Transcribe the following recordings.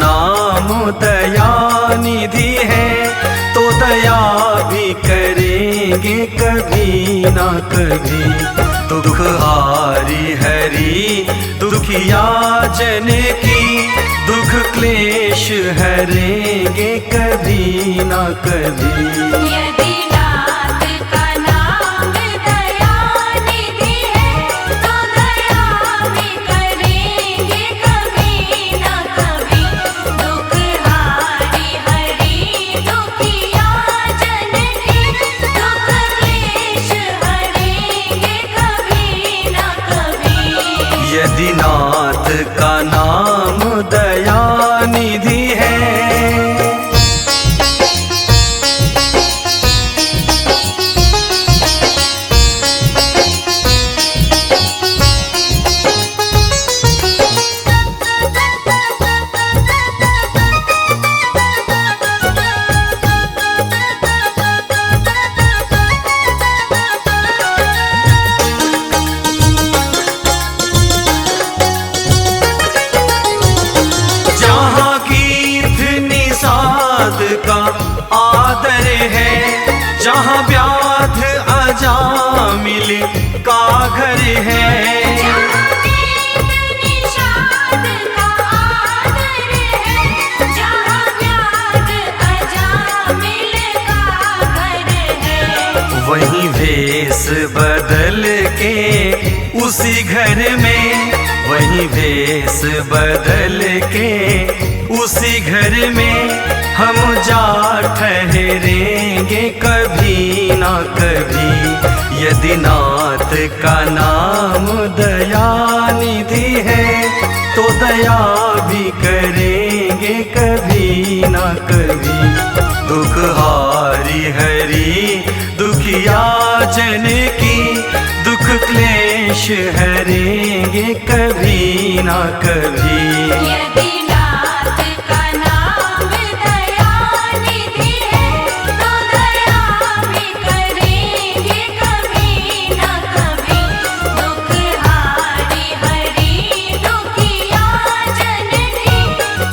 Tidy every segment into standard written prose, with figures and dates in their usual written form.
नाम दया निधि है, तो दया भी करेंगे कभी ना कभी। दुख हारी हरि दुखिया जन की, दुख क्लेश हरेंगे कभी ना कभी। यदि नाथ का नाम दया निधि है, तो दया भी करेंगे कभी ना कभी। दुख हारी हरि दुखिया जन की, दुख क्लेश हरेंगे कभी ना कभी। यदि नाथ का नाम दया निधि है। का आदर है, जहाँ व्याध अजामिल का घर है। जहाँ वेद निषाद का आदर है, जहाँ व्याध अजामिल का घर है। वहीं भेष बदल के उसी घर में, वहीं भेष बदल के उसी घर में हम जा ठहरेंगे कभी ना कभी। यदि नाथ का नाम दया निधि है, तो दया भी करेंगे कभी ना कभी। दुख हारी हरि दुखिया जन की, दुख क्लेश हरेंगे कभी ना कभी। यदि नाथ का नाम दया निधि है, तो दया भी करेंगे कभी ना कभी। दुख हारी हरि दुखिया जन की,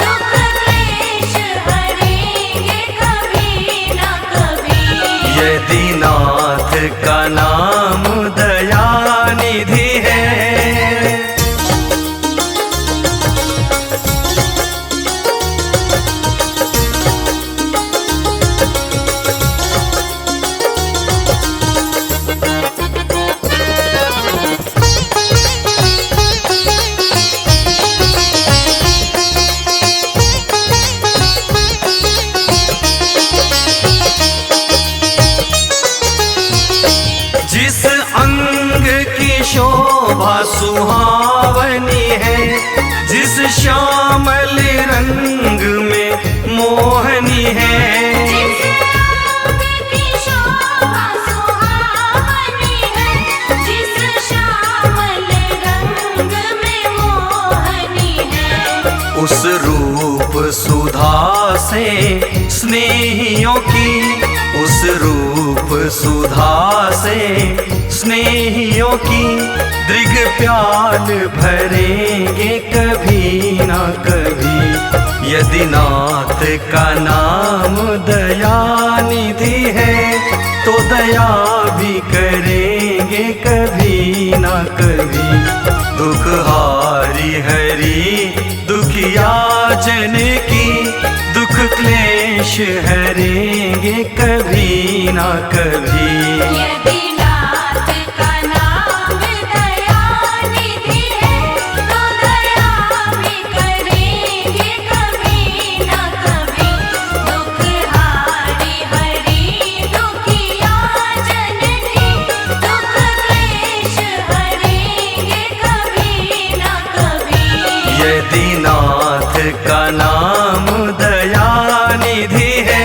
दुख क्लेश हरेंगे कभी ना कभी। यदि नाथ का नाम दया निधि है। जिस अंग की शोभा सुहावनी है, जिस श्यामल रंग में मोहनी है। जिस अंग की शोभा सुहावनी है, जिस श्यामल रंग में मोहनी है। उस रूप सुधा से स्नेहियों की, उस रूप सुधा से स्नेहियों की, दृग प्याल भरेंगे कभी ना कभी। यदि नाथ का नाम दया निधि है, तो दया भी करेंगे कभी ना कभी। दुख हारी हरि दुखिया जन की, दुख क्लेश हरेंगे कभी ना कभी। यदि नाथ का नाम दया निधि है, तो दया भी करेंगे कभी ना कभी। दुख हारी हरि दुखिया जन की, दुख क्लेश हरेंगे कभी ना कभी। यदि नाथ का नाम दया निधि है।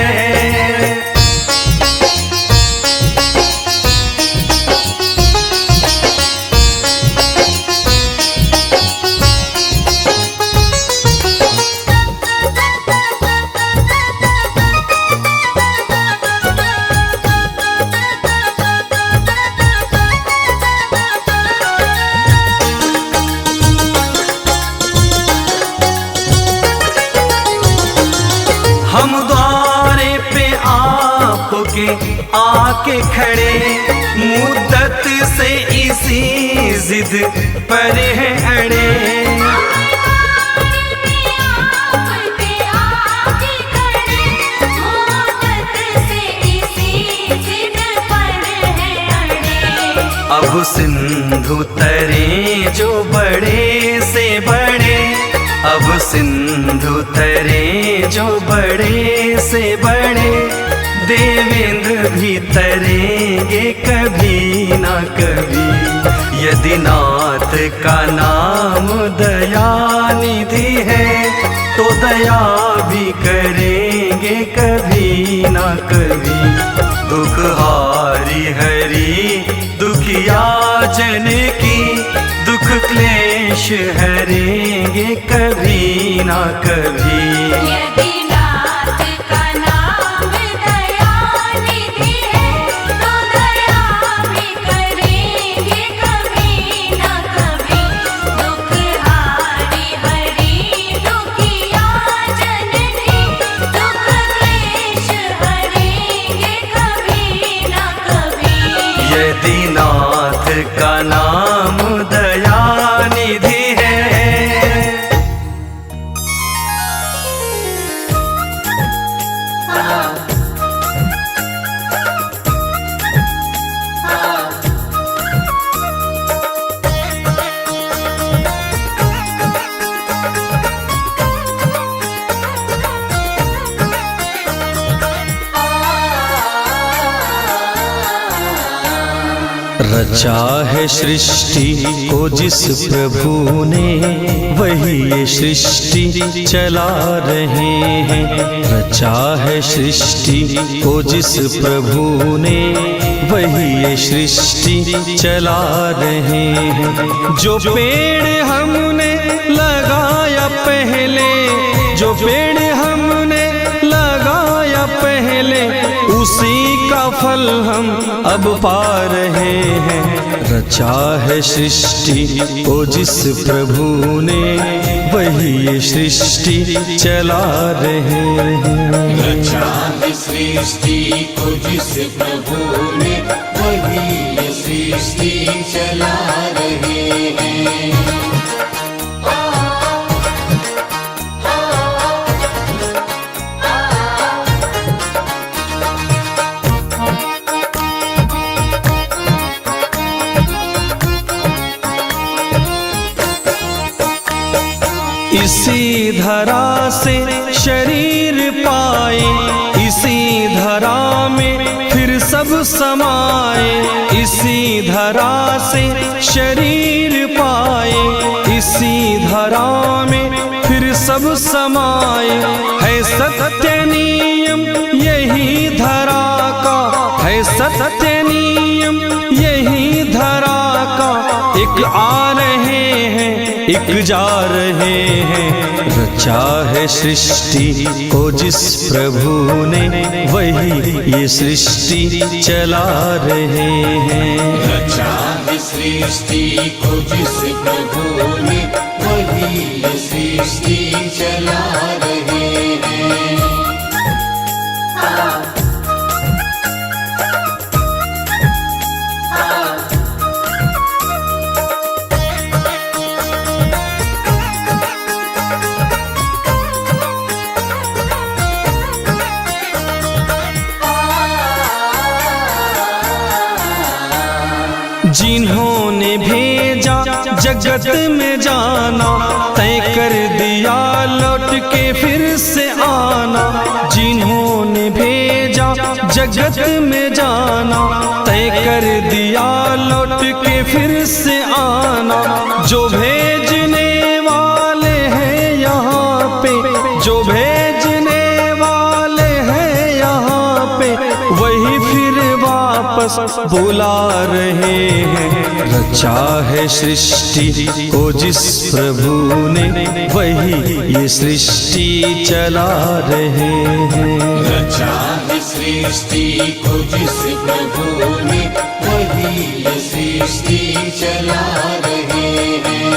हम द्वारे पे आपके आके खड़े, मुद्दत से इसी जिद पर है अड़े। अब सिंधु तरे जो बड़े से बड़े, अब सिंधु तरे जो बड़े से बड़े, देवेंद्र भी तरेंगे कभी ना कभी। यदि नाथ का नाम दयानिधि है, तो दया भी करेंगे कभी ना कभी। दुख हारी हरि दुखिया जन की, दुख क्लेश हरेंगे कभी ना कभी। यदि नाथ का नाम दयानिधि है, तो दया भी करेंगे कभी ना कभी। दुख हारी हरि दुखिया जन की, दुख क्लेश हरेंगे कभी ना कभी। यदि नाथ का नाम दयानिधि है। रचा है सृष्टि को जिस प्रभु ने, वही ये सृष्टि चला रहे हैं। रचा है सृष्टि को जिस प्रभु ने, वही ये सृष्टि चला रहे हैं। जो पेड़ हमने लगाया पहले, जो पेड़ हमने लगाया पहले, उसी का फल हम अब पा रहे हैं। रचा है सृष्टि को जिस प्रभु ने, वही ये सृष्टि चला रहे हैं। रचा है सृष्टि को जिस प्रभु ने, वही ये सृष्टि चला रहे हैं। इसी धरा से शरीर पाए, इसी धरा में फिर सब समाए। इसी धरा से शरीर पाए, इसी धरा में फिर सब समाए। है सत्य नियम यही धरा का, है सत्य नियम यही धरा का। एक आ रहे हैं एक जा रहे हैं। रचा है सृष्टि को जिस प्रभु ने, वही ये सृष्टि चला रहे हैं। रचा है सृष्टि को जिस प्रभु ने, वही ये सृष्टि चला रहे हैं। जिन्होंने भेजा जगत में जाना, तय कर दिया लौट के फिर से आना। जिन्होंने भेजा जगत में जाना, तय कर दिया लौट के फिर से आना। जो भेजने वाले हैं यहाँ पे, जो भेजने वाले हैं यहाँ पे, वही फिर वापस बुला रहे हैं। रचा है सृष्टि को जिस प्रभु ने, वही ये सृष्टि चला रहे हैं। रचा है सृष्टि को जिस प्रभु ने, वही ये सृष्टि चला रहे हैं।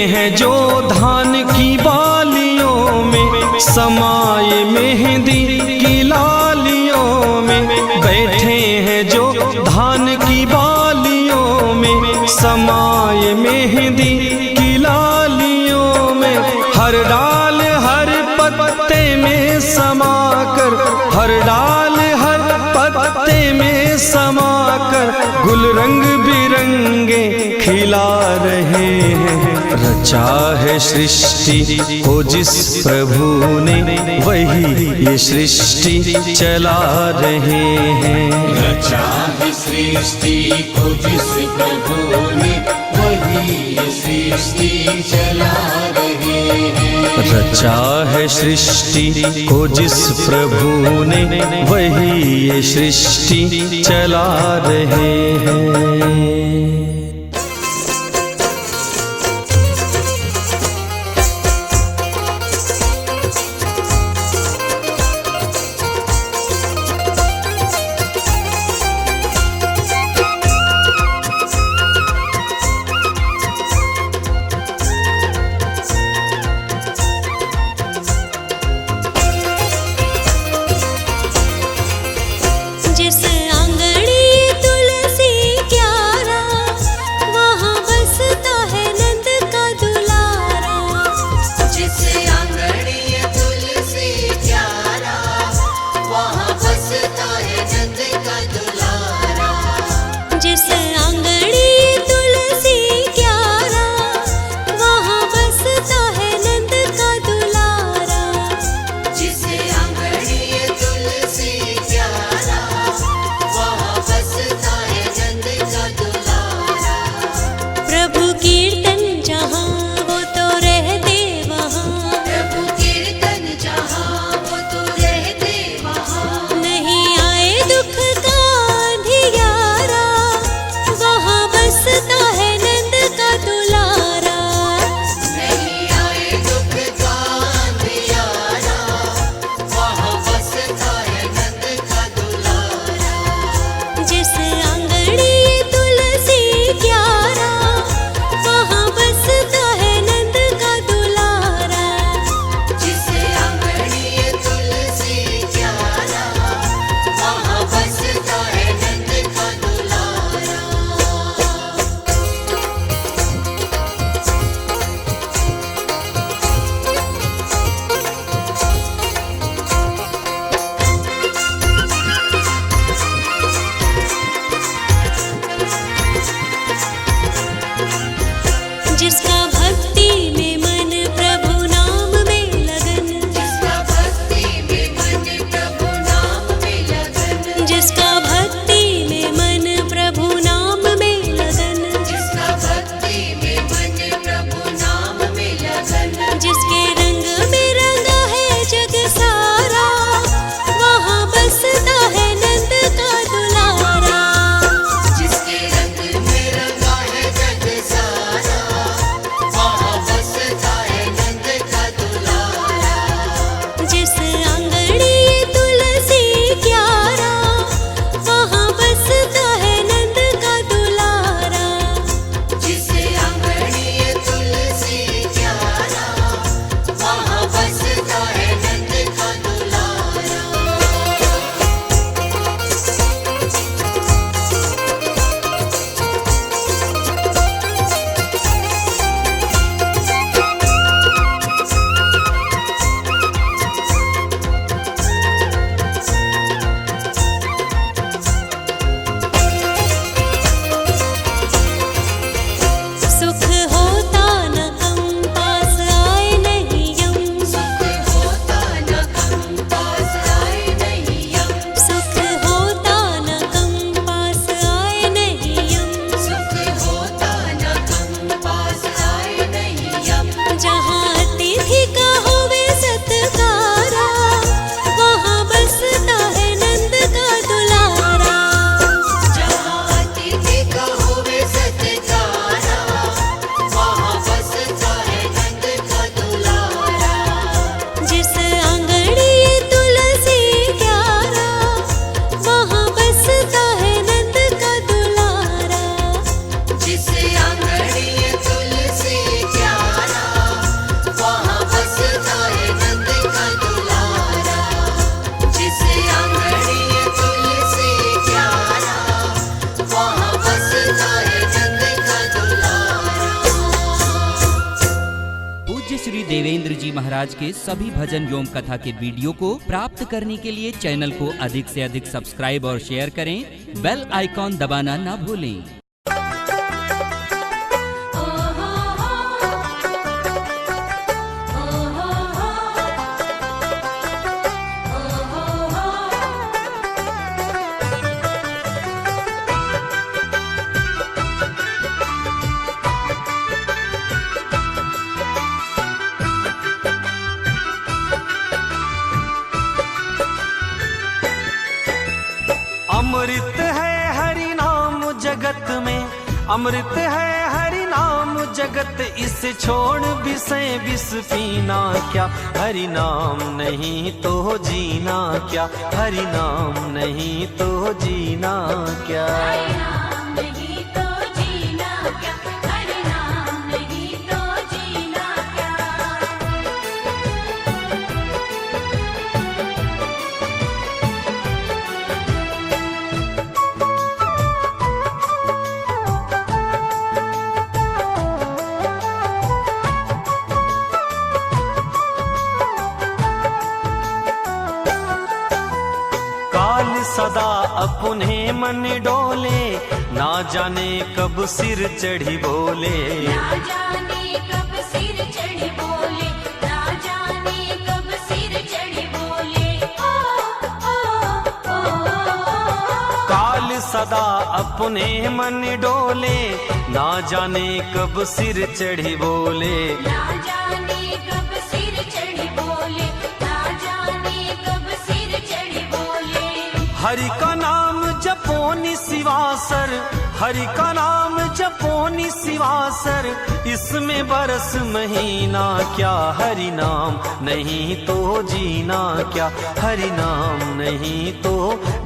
हैं जो धान की बालियों में, समाये मेहंदी की लालियों में। बैठे हैं जो धान की बालियों में, समाये मेहंदी की लालियों में। हर डाल हर पत्ते में समाकर, हर डाल हर पत्ते में समाकर, गुल रंग बिरंगे खिला रहे हैं। रचा है सृष्टि को जिस प्रभु ने, वही ये सृष्टि चला रहे हैं। रचा है सृष्टि को जिस प्रभु ने, वही ये सृष्टि चला रहे हैं। रचा है सृष्टि को जिस प्रभु ने, वही ये सृष्टि चला रहे हैं। जिस आंगड़ी तुलसी क्यारा, श्री देवेंद्र जी महाराज के सभी भजन एवं कथा के वीडियो को प्राप्त करने के लिए चैनल को अधिक से अधिक सब्सक्राइब और शेयर करें। बेल आइकॉन दबाना ना भूलें। अमृत है हरि नाम जगत में, अमृत है हरि नाम जगत, इसे छोड़ विषय विष पीना क्या, हरि नाम नहीं तो जीना क्या, हरि नाम नहीं तो जीना क्या। हरि नाम नहीं तो जीना क्या, हरि नाम नहीं तो जीना क्या। काल सदा अपने मन डोले, ना जाने कब सिर चढ़ी बोले। ना जाने कब सिर चढ़ी बोले, ना जाने कब सिर चढ़ी बोले। ओ ओ ओ काल सदा अपने मन डोले, ना जाने कब सिर चढ़ी बोले। ना जाने कब सिर चढ़ी बोले, ना जाने कब सिर चढ़ी बोले। हरि का नाम जपो निशिवासर, हरि का नाम जपो निशिवासर, इसमें बरस महीना क्या, हरि नाम नहीं तो जीना क्या, हरि नाम नहीं तो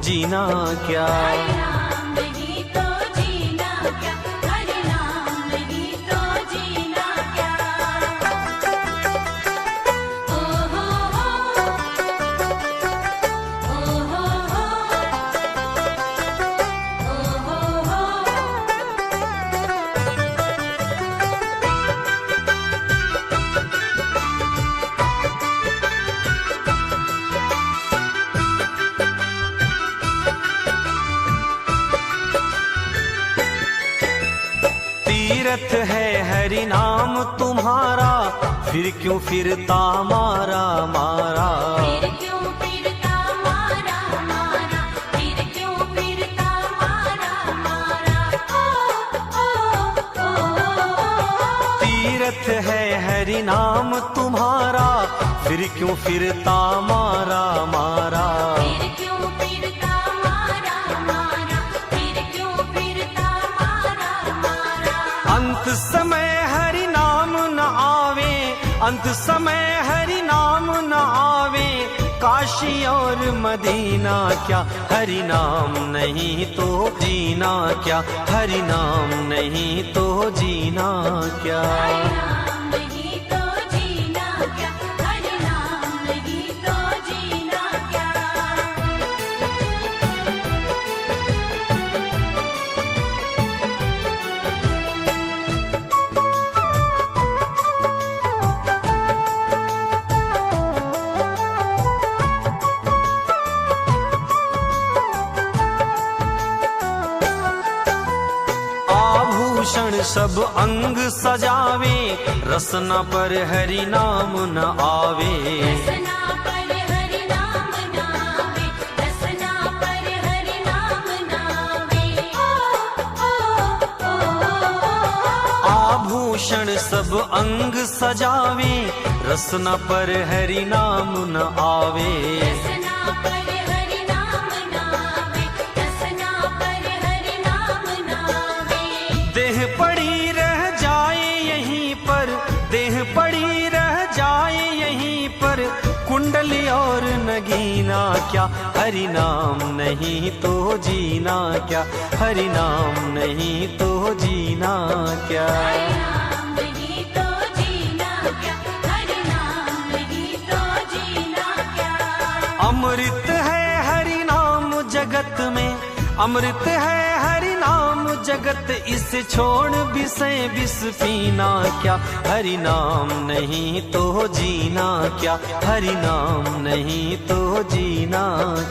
जीना क्या। हरि नाम नहीं तो जीना क्या, हरि नाम नहीं तो जीना क्या। ओ हो हो, ओ हो हो, ओ हो हो। तीरथ है हरि नाम तुम्हारा, फिर क्यों फिरता मारा मारा। फिर क्यों फिरता मारा मारा, फिर क्यों फिरता मारा मारा। ओ ओ ओ तीरथ है हरि नाम तुम्हारा, फिर क्यों फिरता मारा मारा। फिर क्यों फिरता मारा मारा, फिर क्यों फिरता मारा मारा। अंत समय हरि नाम न आवे, अंत समय हरि नाम न आवे, काशी और मदीना क्या, हरि नाम नहीं तो जीना क्या, हरि नाम नहीं तो जीना क्या। हरि नाम नहीं तो जीना क्या, हरि नाम नहीं तो जीना क्या। आभूषण सब अंग सजावे, रसना पर हरि नाम न आवे। रसना पर हरि नाम नावे, रसना पर हरि नाम नावे। ओ ओ आभूषण सब अंग सजावे, रसना पर हरि नाम न आवे। रसना पर हरि नाम नावे, रसना पर हरि नाम नावे। देह पड़ी रह जाए यहीं पर, देह पड़ी रह जाए यहीं पर, कुंडली और नगीना क्या, हरि नाम नहीं तो जीना क्या, हरि नाम नहीं तो जीना क्या। हरि नाम नहीं तो जीना क्या, हरि नाम नहीं तो जीना क्या। अमृत है हरि नाम जगत में, अमृत है हरि नाम जगत इसे छोड़ विषय विष पीना क्या, हरि नाम नहीं तो जीना क्या, हरि नाम नहीं तो जीना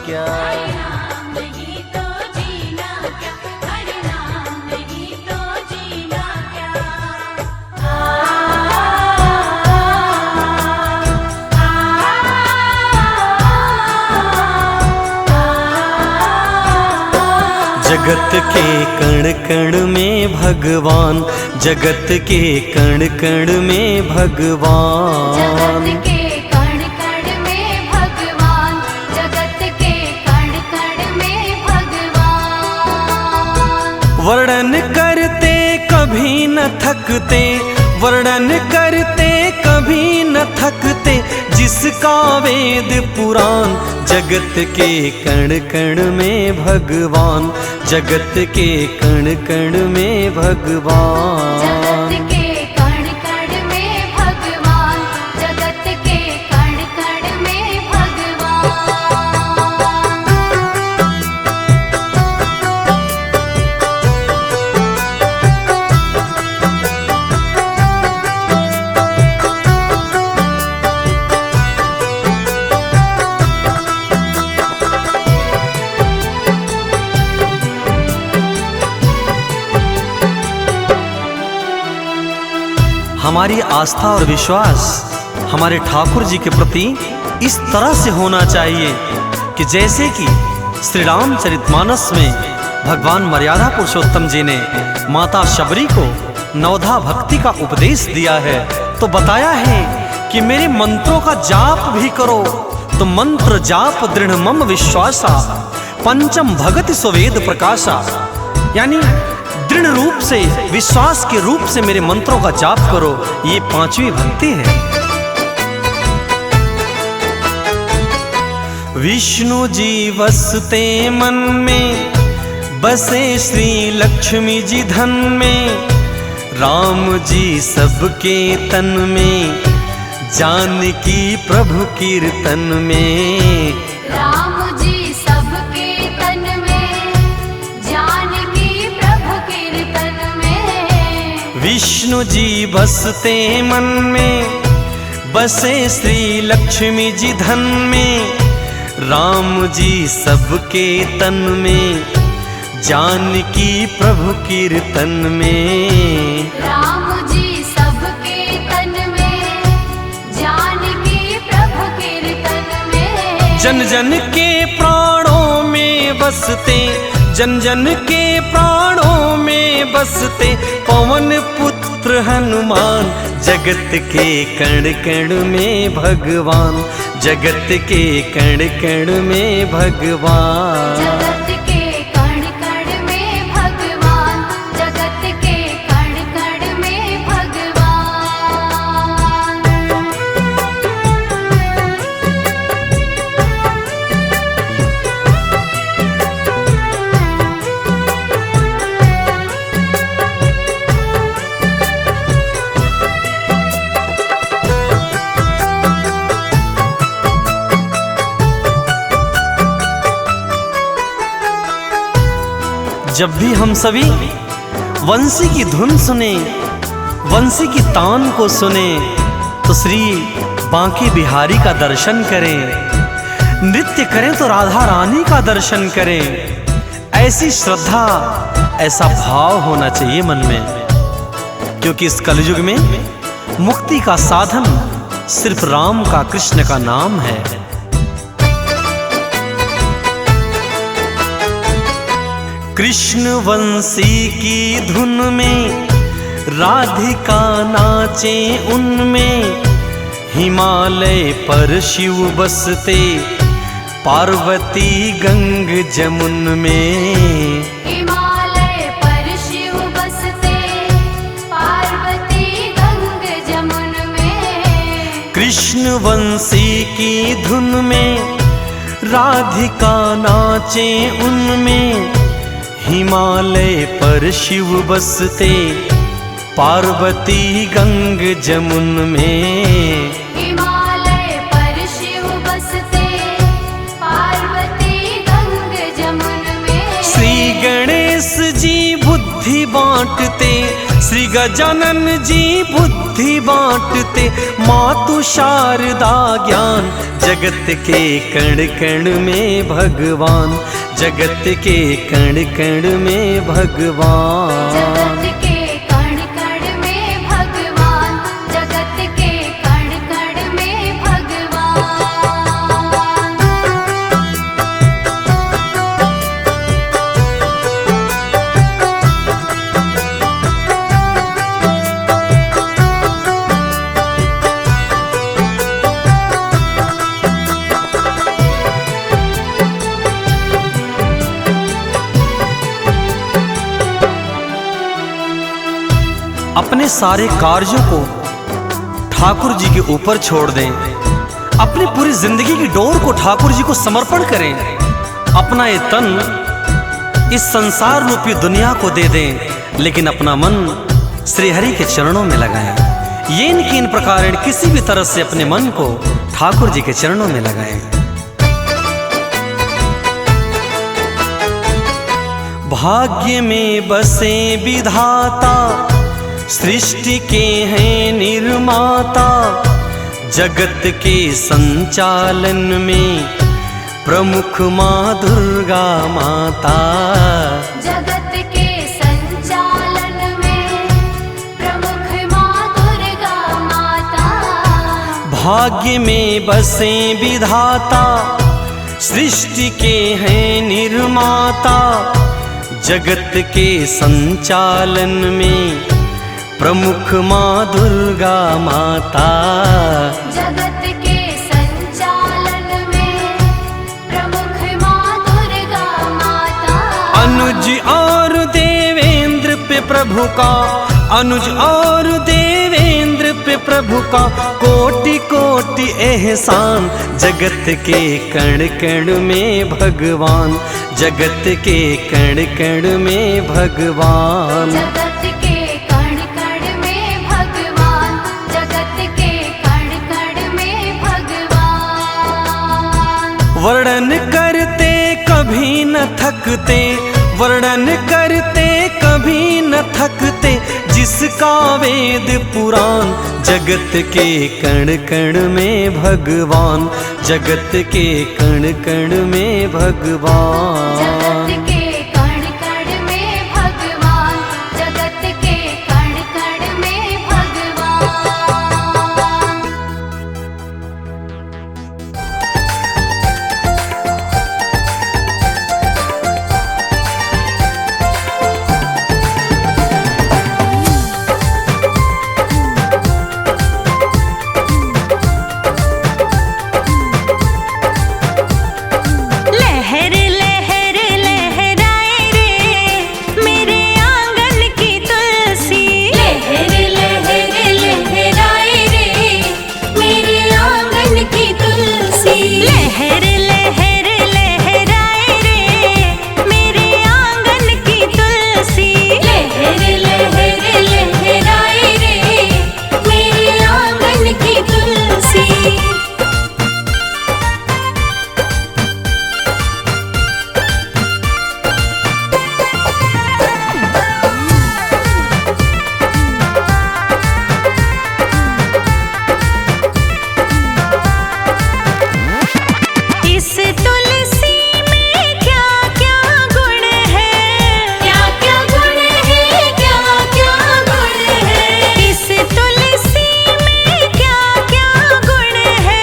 क्या। हरि नाम नहीं तो जीना क्या, हरि नाम नहीं तो जीना क्या। जगत के कण कण में भगवान, जगत के कण कण में भगवान, जगत के कण कण में भगवान, जगत के कण कण में भगवान। वर्णन करते कभी न थकते, वर्णन करते कभी न थकते, जिसका वेद पुराण। जगत के कण कण में भगवान, जगत के कण कण में भगवान, जगत के कण कण में भगवान, जगत के कण कण में भगवान। हमारी आस्था और विश्वास हमारे ठाकुर जी के प्रति इस तरह से होना चाहिए कि जैसे कि श्री रामचरितमानस में भगवान मर्यादा पुरुषोत्तम जी ने माता शबरी को नवधा भक्ति का उपदेश दिया है, तो बताया है कि मेरे मंत्रों का जाप भी करो, तो मंत्र जाप दृढ़ मम विश्वासा, पंचम भगति स्ववेद प्रकाशा। यानी दृढ़ रूप से, विश्वास के रूप से मेरे मंत्रों का जाप करो, ये पांचवी भक्ति है। विष्णु जी बसते मन में, बसे श्री लक्ष्मी जी धन में, राम जी सबके तन में, जानकी प्रभु कीर्तन में। राम जी सबके तन में, जानकी प्रभु कीर्तन में। विष्णु जी बसते मन में, बसे श्री लक्ष्मी जी धन में, राम जी सबके तन में, जानकी प्रभु कीर्तन में। राम जी सबके तन में, जानकी प्रभु कीर्तन में। जन जन के प्राणों में बसते, जन जन के प्राणों में बसते, पवन पुत्र हनुमान। जगत के कण कण में भगवान, जगत के कण कण में भगवान, जगत के कण कण में भगवान, जगत के कण कण में भगवान। जब भी हम सभी वंशी की धुन सुने, वंशी की तान को सुने, तो श्री बांके बिहारी का दर्शन करें, नृत्य करें तो राधा रानी का दर्शन करें। ऐसी श्रद्धा, ऐसा भाव होना चाहिए मन में, क्योंकि इस कलयुग में मुक्ति का साधन सिर्फ राम का, कृष्ण का नाम है। कृष्ण वंशी की धुन में राधिका नाचे उनमें, हिमालय पर शिव बसते, पार्वती गंग जमुन में। हिमालय पर शिव बसते, पार्वती गंग जमुन में। कृष्ण वंशी की धुन में राधिका नाचे उनमें, हिमालय पर शिव बसते, पार्वती गंग जमुन में। हिमालय पर शिव बसते, पार्वती गंग जमुन में। श्री गणेश जी बुद्धि बांटते, श्री गजानन जी बुद्धि बांटते। मातु शारदा ज्ञान, जगत के कण कण में भगवान, जगत के कण कण में भगवान। जगत के कण कण में भगवान, जगत के कण कण में भगवान। अपने सारे कार्यों को ठाकुर जी के ऊपर छोड़ दें, अपनी पूरी जिंदगी की डोर को ठाकुर जी को समर्पण करें। अपना ये तन इस संसार रूपी दुनिया को दे दें, लेकिन अपना मन श्री हरि के चरणों में लगाएं। ये इनकी इन प्रकार किसी भी तरह से अपने मन को ठाकुर जी के चरणों में लगाएं। भाग्य में बसे विधाता, सृष्टि के हैं निर्माता। जगत के संचालन में प्रमुख माँ दुर्गा माता। जगत के संचालन में प्रमुख माँ दुर्गा माता। भाग्य में बसे विधाता, सृष्टि के हैं निर्माता। जगत के संचालन में प्रमुख माँ दुर्गा माता। जगत के संचालन में प्रमुख माँ दुर्गा माता। अनुज और देवेंद्र पे प्रभु का, अनुज और देवेंद्र पे प्रभु का कोटि कोटि एहसान। जगत के कण कण में भगवान, जगत के कण कण में भगवान। जगत के कण कण में भगवान, जगत के कण कण में भगवान। वर्णन करते कभी न थकते, वर्णन करते कभी न थकते। जिसका वेद पुराण, जगत के कण कण में भगवान, जगत के कण कण में भगवान। जगत के कण कण में भगवान, जगत के कण कण में भगवान। लहर लहर लहराए रे मेरे आंगन की तुलसी। लहर लहर लहराए रे मेरे आंगन की तुलसी। लहर लहर लहराए रे मेरे आंगन की तुलसी। लहर लहर लहराए रे मेरे आंगन की तुलसी। इस तुलसी में क्या क्या गुण है, क्या क्या गुण है, क्या क्या गुण है। इस तुलसी में क्या क्या गुण है।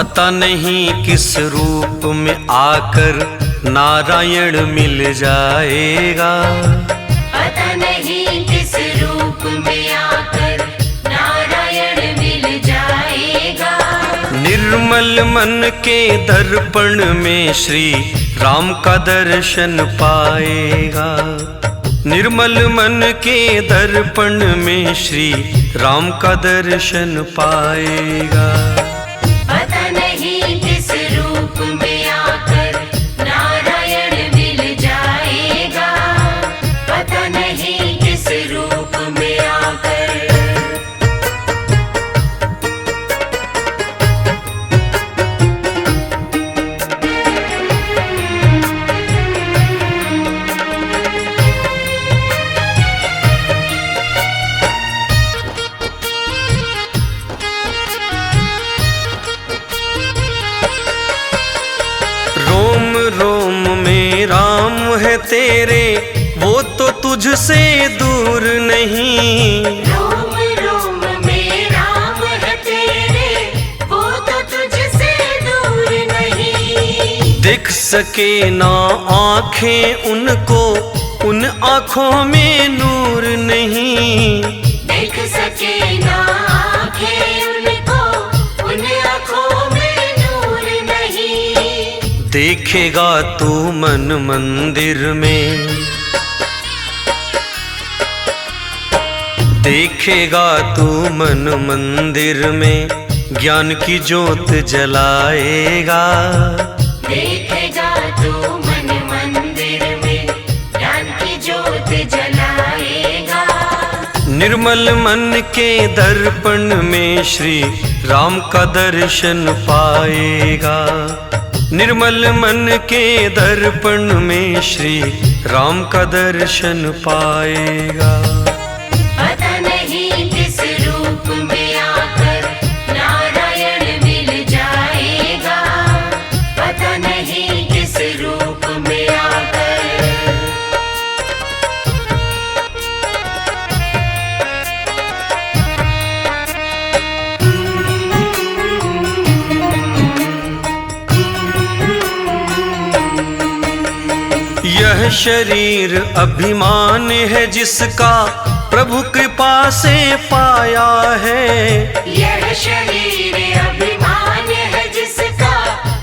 पता नहीं किस रूप में आकर नारायण मिल जाएगा। पता नहीं किस रूप में आकर नारायण मिल जाएगा। निर्मल मन के दर्पण में श्री राम का दर्शन पाएगा। निर्मल मन के दर्पण में श्री राम का दर्शन पाएगा। पता नहीं किस रूप में आकर नारायण मिल जाएगा। पता नहीं किस रूप में आकर। रोम रोम में राम है तेरे, वो तो तुझसे दूर नहीं। रोम रोम में राम है तेरे, वो तो तुझसे दूर नहीं। देख सके ना आंखें उनको, उन आंखों में नूर नहीं। देख सके ना आंखें उनको, उन आंखों में नूर नहीं। देखेगा तू मन मंदिर में, देखेगा तू मन मंदिर में, ज्ञान की ज्योत जलाएगा। देखेगा तू मन मंदिर में, ज्ञान की ज्योत जलाएगा। निर्मल मन के दर्पण में श्री राम का दर्शन पाएगा। निर्मल मन के दर्पण में श्री राम का दर्शन पाएगा। पता नहीं किस रूप में आकर नारायण मिल जाएगा। पता नहीं किस रूप में आकर। यह शरीर अभिमान है जिसका प्रभु कृपा से पाया है। यह शरीर अभिमान है जिसका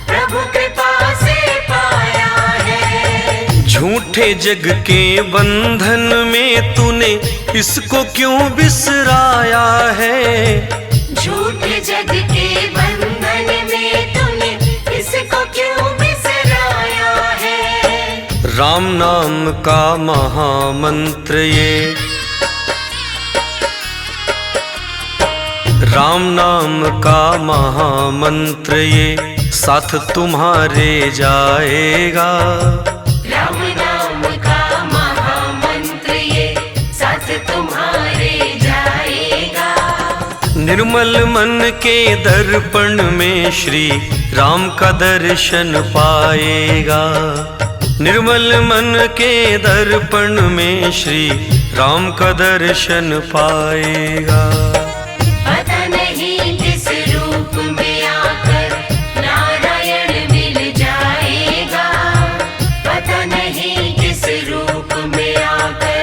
प्रभु कृपा से पाया है। झूठे जग के बंधन में तूने इसको क्यों बिसराया है। झूठे जग के बंधन में तूने इसको क्यों बिसराया है। राम नाम का महामंत्र ये, राम नाम का महामंत्र ये साथ तुम्हारे जाएगा। राम नाम का महामंत्र ये साथ तुम्हारे जाएगा। निर्मल मन के दर्पण में श्री राम का दर्शन पाएगा। निर्मल मन के दर्पण में श्री राम का दर्शन पाएगा। पता नहीं किस रूप में आकर नारायण मिल जाएगा। पता नहीं किस रूप में आकर।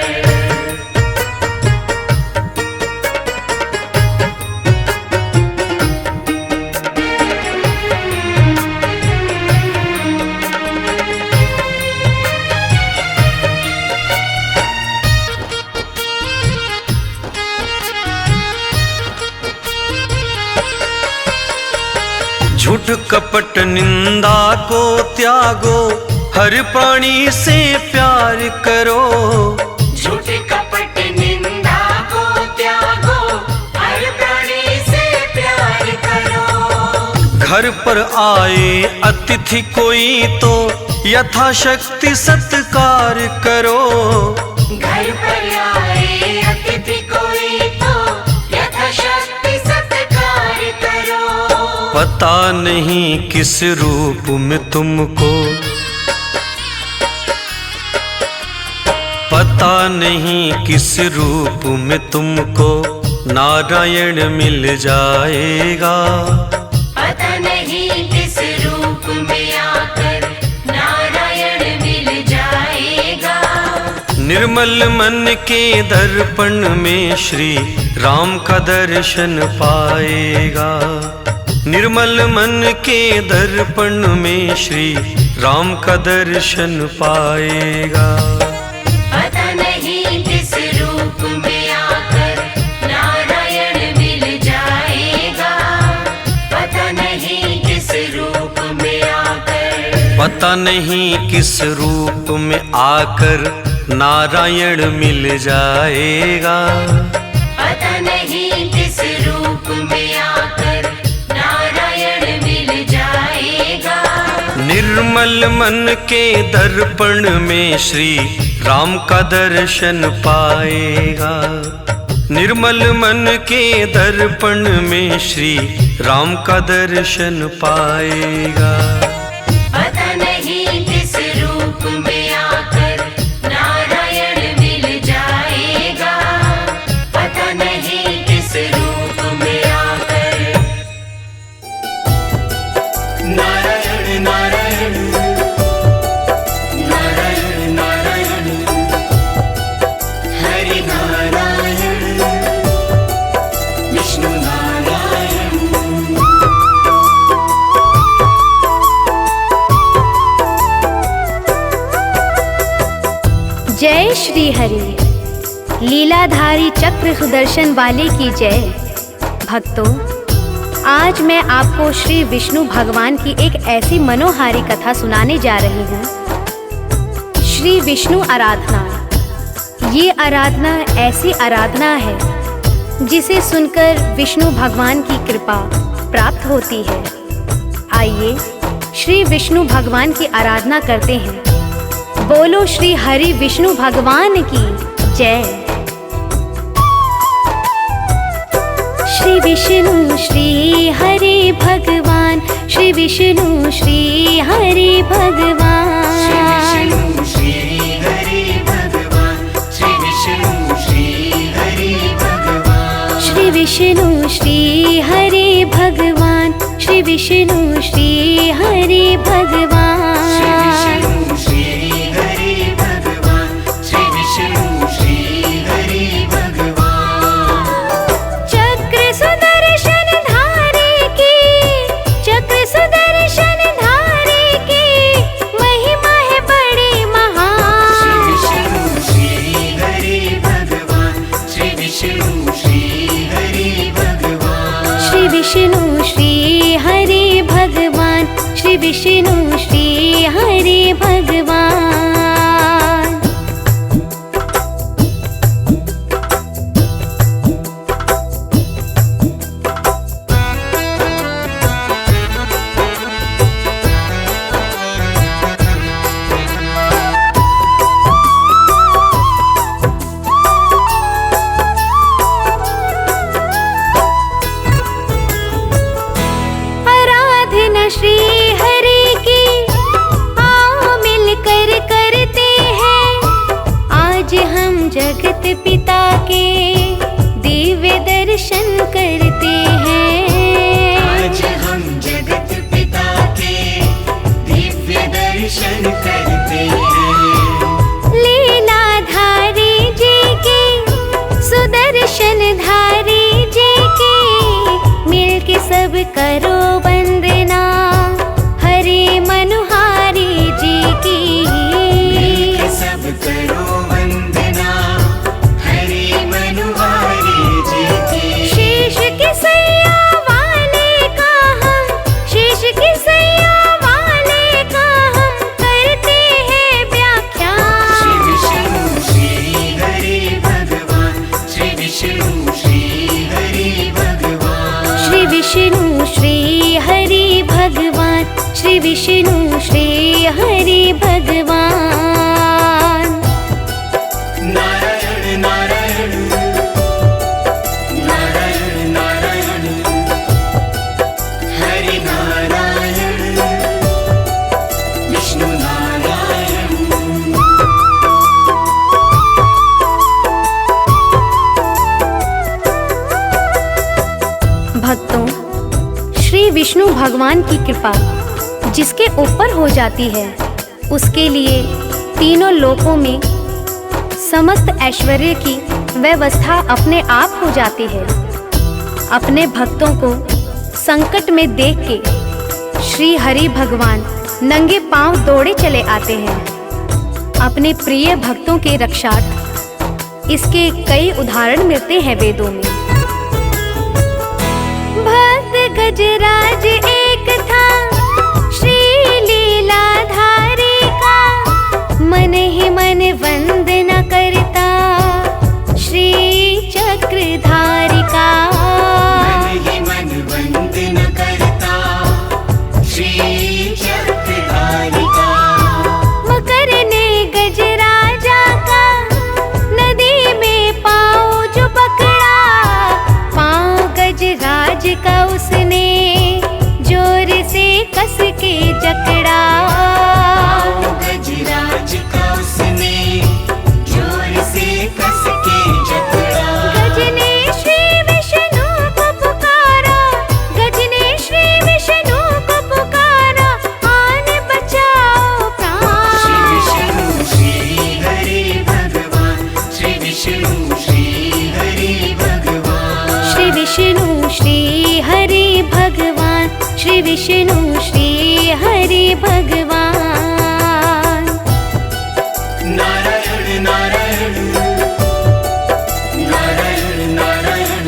झूठ कपट निंदा को त्यागो, हर प्राणी से प्यार करो। झूठ कपट निंदा को त्यागो, हर प्राणी से प्यार करो। घर पर आए अतिथि कोई तो यथाशक्ति सत्कार करो। घर पर आए अतिथि कोई तो यथाशक्ति सत्कार करो। पता नहीं किस रूप में तुमको, पता नहीं किस रूप में तुमको नारायण मिल जाएगा। पता नहीं नहीं किस रूप में आकर नारायण मिल जाएगा। निर्मल मन के दर्पण में श्री राम का दर्शन पाएगा। निर्मल मन के दर्पण में श्री राम का दर्शन पाएगा। पता नहीं किस रूप में आकर नारायण मिल जाएगा। पता नहीं किस रूप में आकर, पता नहीं किस रूप में आकर नारायण मिल जाएगा। पता नहीं किस रूप में आकर नारायण मिल जाएगा। निर्मल मन के दर्पण में श्री राम का दर्शन पाएगा। निर्मल मन के दर्पण में श्री राम का दर्शन पाएगा। पता नहीं किस रूप में आकर नारायण मिल जाएगा। पता नहीं किस रूप में आकर। नारायण नारायण नारायण नारायण हरि नारायण विष्णु नारायण। जय श्री हरि। लीलाधारी चक्र सुदर्शन वाले की जय। भक्तों, आज मैं आपको श्री विष्णु भगवान की एक ऐसी मनोहारी कथा सुनाने जा रही हूँ। श्री विष्णु आराधना। ये आराधना ऐसी आराधना है जिसे सुनकर विष्णु भगवान की कृपा प्राप्त होती है। आइए श्री विष्णु भगवान की आराधना करते हैं। बोलो श्री हरि विष्णु भगवान की जय। श्री विष्णु श्री हरि भगवान, श्री विष्णु श्री हरि भगवान, श्री विष्णु श्री हरि भगवान, श्री विष्णु श्री हरि भगवान, श्री विष्णु श्री हरि भगवान, श्री विष्णु श्री हरि भगवान, श्री विष्णु श्री हरि भगवान, श्री विष्णु श्री हरि भगवान। चक्र सुदर्शन धारी की, चक्र सुदर्शन धारी की महिमा है बड़ी महान। श्री विष्णु श्री हरि भगवान, श्री विष्णु श्री हरि भगवान, श्री विष्णु श्री हरि भगवान, श्री विष्णु श्री हरि भगवान। आराधना श्री हरि की आओ मिलकर करते हैं। आज हम जगत पिता के दिव्य दर्शन करते हैं। आज हम जगत पिता के दिव्य दर्शन करते हैं। लीलाधारी जी की, सुदर्शन धारी जी की मिलके सब करो वंदना हरि मनोहारी जी की। मिलके सब करो वंदना हरि मनोहारी जी की। शीश की सैया वाले का हम, शीश की सैया वाले का हम करते हैं व्याख्या। श्री विष्णु श्री हरि भगवान, श्री विष्णु श्री हरि भगवान, श्री विष्णु श्री हरि भगवान, श्री विष्णु श्री हरि भगवान। नारायण नारायण नारायण नारायण हरि नारायण विष्णु नारायण। भक्तों, श्री विष्णु भगवान की कृपा जिसके ऊपर हो जाती है उसके लिए तीनों लोकों में समस्त ऐश्वर्य की व्यवस्था अपने आप हो जाती है। अपने भक्तों को संकट में देख के श्री हरि भगवान नंगे पांव दौड़े चले आते हैं अपने प्रिय भक्तों के रक्षार्थ। इसके कई उदाहरण मिलते हैं वेदों में। भक्त गजराज एक था श्री लीलाधारी का, मन ही मन वंदना करता श्री चक्रधारी का। मन ही मन वंदना करता श्री चक्रधारी का। मकर ने गजराजा का नदी में पाँव जो पकड़ा, पाँव गजराज का उसने जोर से कस के जकड़ा। गजराज का उसने जोर से कस के जकड़ा। गज ने श्री विष्णु को पुकारा, गज ने श्री विष्णु को पुकारा, आन बचाओ प्राण। श्री विष्णु श्री हरि भगवान, श्री विष्णु श्री हरि भगवान। श्री विष्णु श्री हरि भगवान, श्री विष्णु श्री हरि भगवान। नारायण नारायण नारायण नारायण।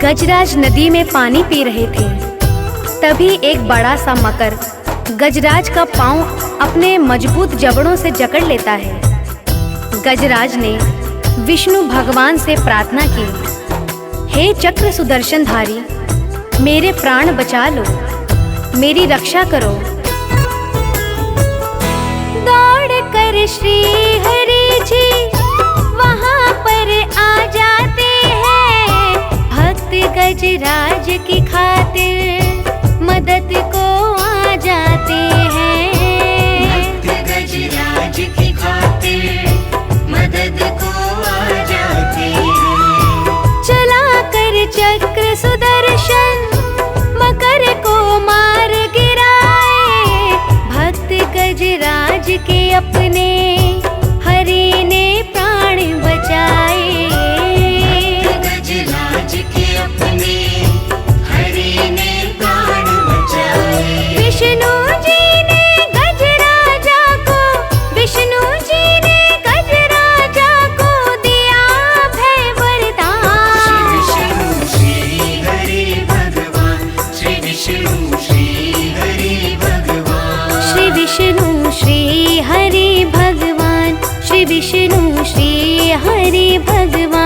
गजराज नदी में पानी पी रहे थे। तभी एक बड़ा सा मकर गजराज का पांव अपने मजबूत जबड़ों से जकड़ लेता है। गजराज ने विष्णु भगवान से प्रार्थना की, हे चक्र सुदर्शनधारी, मेरे प्राण बचा लो, मेरी रक्षा करो। दौड़ कर श्री हरि जी वहाँ पर आ जाते हैं, भक्त गजराज की खातिर मदद को आ जाते हैं। भक्त गजराज की खातिर मदद को आ जाते हैं। चला कर चक्र सुदर्शन मकर को मार गिराए, भक्त गजराज के अपने हरि ने प्राण बचाए। गजराज के अपने हरि ने प्राण बचाए। विष्णु जी ने गजराजा को, विष्णु जी ने गजराजा को दिया भय वरदान। श्री विष्णु श्री हरि भगवान, श्री विष्णु श्री हरि भगवान। श्री विष्णु श्री हरि भगवान, श्री विष्णु श्री हरि भगवान।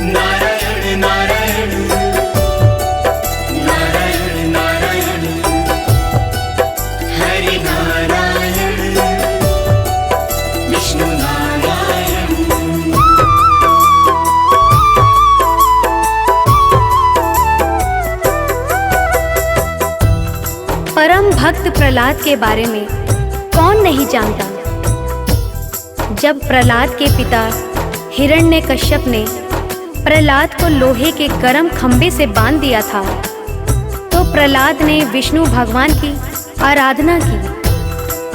नारायण नारायण नारायण नारायण। हरि नारायण विष्णु नारायण। परम भक्त प्रहलाद के बारे में कौन नहीं जानता। जब प्रहलाद के पिता हिरण्यकश्यप ने प्रहलाद को लोहे के गर्म खंभे से बांध दिया था, तो प्रहलाद ने विष्णु भगवान की आराधना की,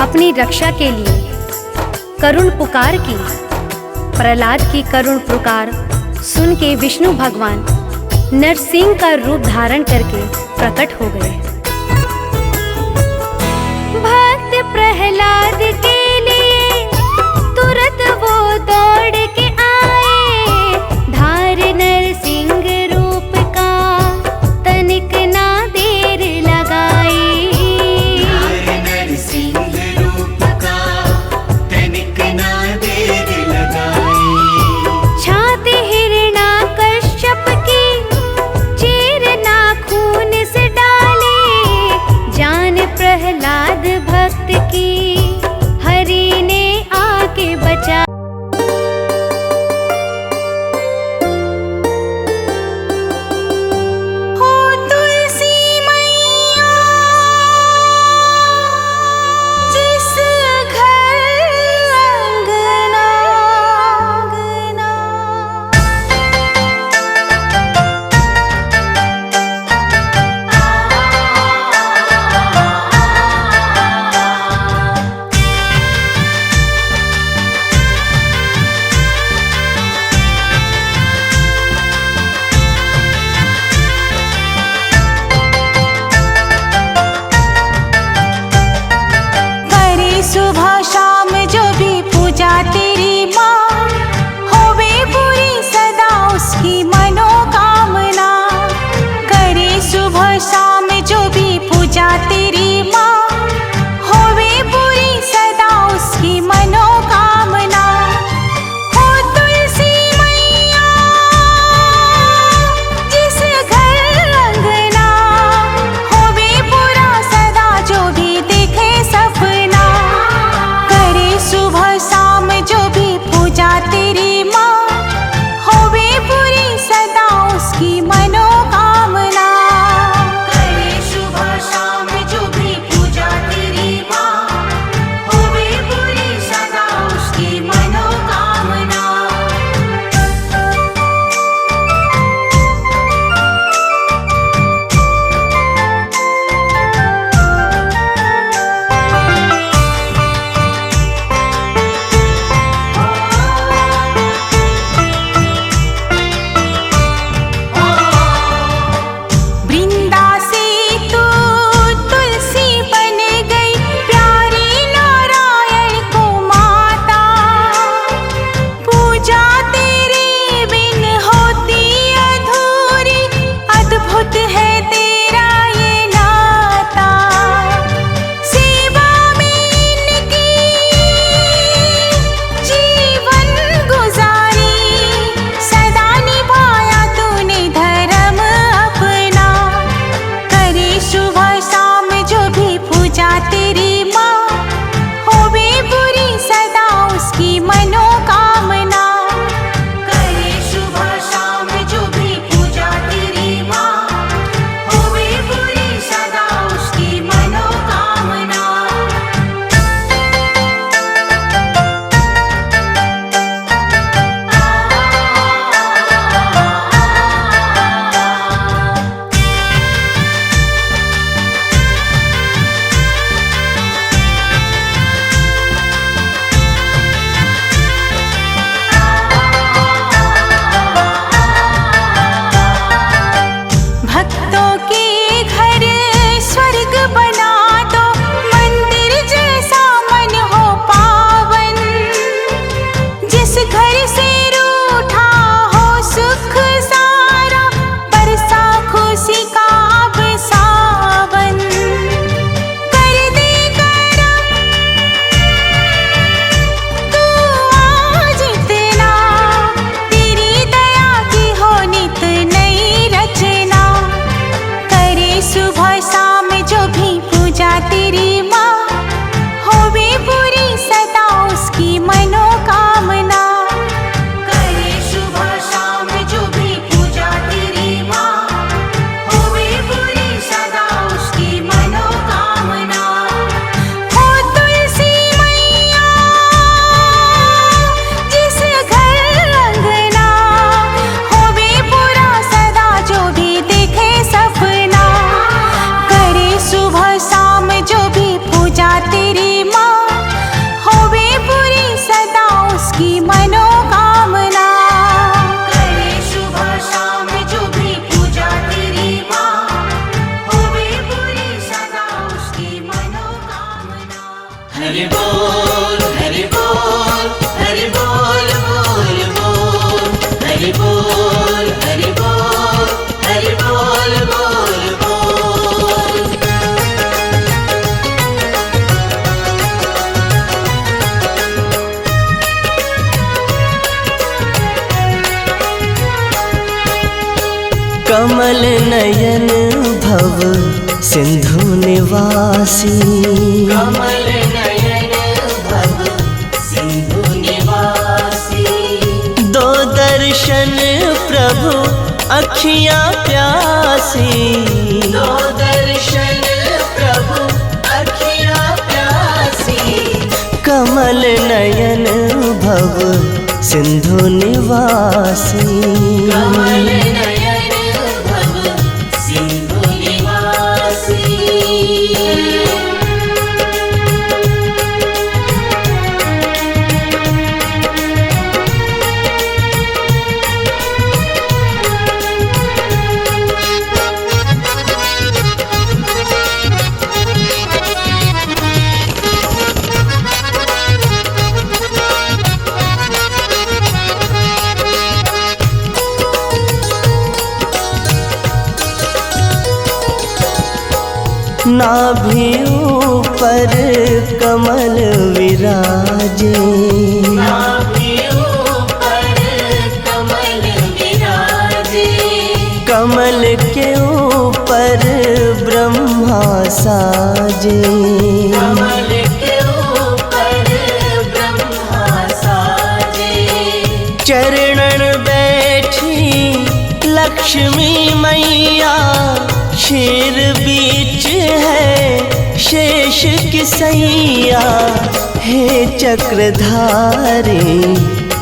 अपनी रक्षा के लिए करुण पुकार की। प्रहलाद की करुण पुकार सुन के विष्णु भगवान नरसिंह का रूप धारण करके प्रकट हो गए। भक्त प्रहलाद के लिए तुरंत वो दौड़ के आए, धार नरसिंह रूप का तनिक ना देर लगाई। धार नरसिंह रूप का तनिक ना देर लगाई। छाती हिरण्यकश्यप की चीर नाखून से डाली, जान प्रहलाद भक्त की हरि ने आके बचा। कमल नयन भव सिंधु निवासी, कमल नयन भव सिंधु निवासी। दो दर्शन प्रभु अखियाँ प्यासी, दो दर्शन प्रभु अखियाँ प्यासी। कमल नयन भव सिंधु निवासी, कमल नयन भव सिंधु निवासी। नाभि ऊपर कमल विराजे, नाभि ऊपर कमल विराजे। कमल के ऊपर ब्रह्मा साजे, कमल के ऊपर ब्रह्मा साजे। चरणन बैठी लक्ष्मी मैया, शेर बीच है शेष की सैया। हे चक्रधारी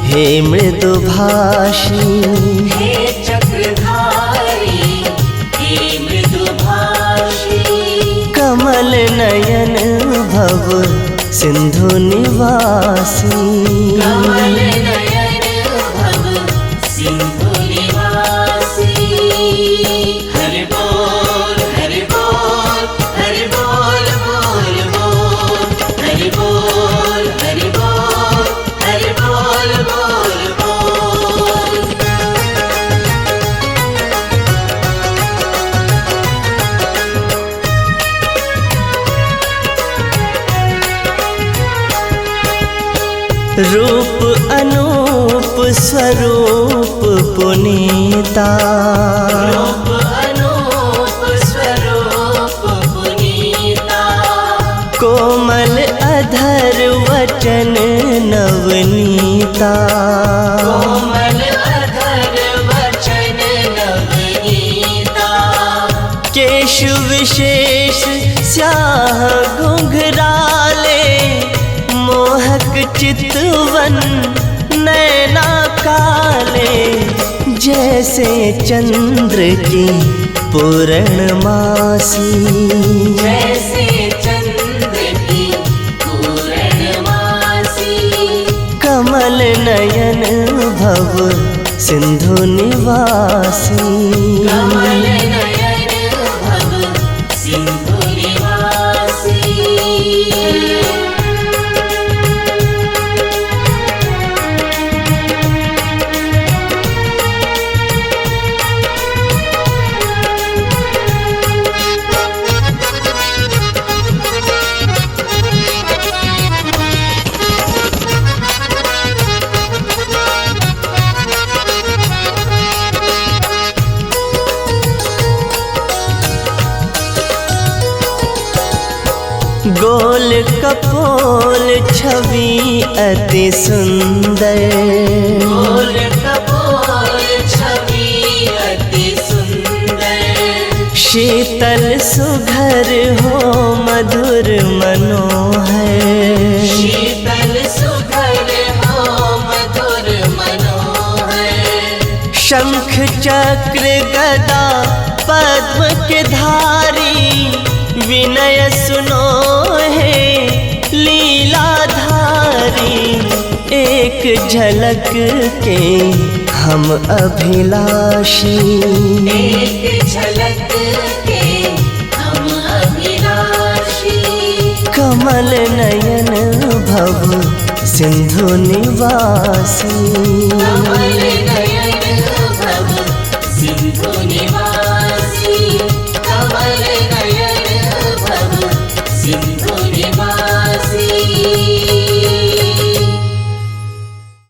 हे मृदुभाषी, हे चक्रधारी हे मृदुभाषी। कमल नयन भव सिंधु निवासी, कमल नयन भव सिंधु निवासी। हरि बोल हरि बोल हरि बोल बोल बोल। हरि बोल हरि बोल हरि बोल बोल बोल। रूप अनूप स्वरूप पुनीता, रूप अनूप स्वरूप पुनीता। कोमल अधर वचन नवनीता, कोमल अधर वचन नवनीता। केश विशेष स्याह घुंघराले, मोहक चितवन नैना काले। जैसे चंद्र की पूर्णमासी, जैसे चंद्र की पूर्णमासी। कमल नयन भव सिंधु निवासी, कमल नयन भव सिंधु निवासी। गोल कपोल छवि अति सुंदर, गोल कपोल छवि अति सुंदर। शीतल सुघर हो मधुर मनोहर, शीतल सुघर हो मधुर मनोहर। शंख चक्र गदा पद्म के धारी, विनय सुनो है लीलाधारी। एक झलक के हम अभिलाषी, एक झलक के हम अभिलाषी। कमल नयन भव सिंधु निवासी,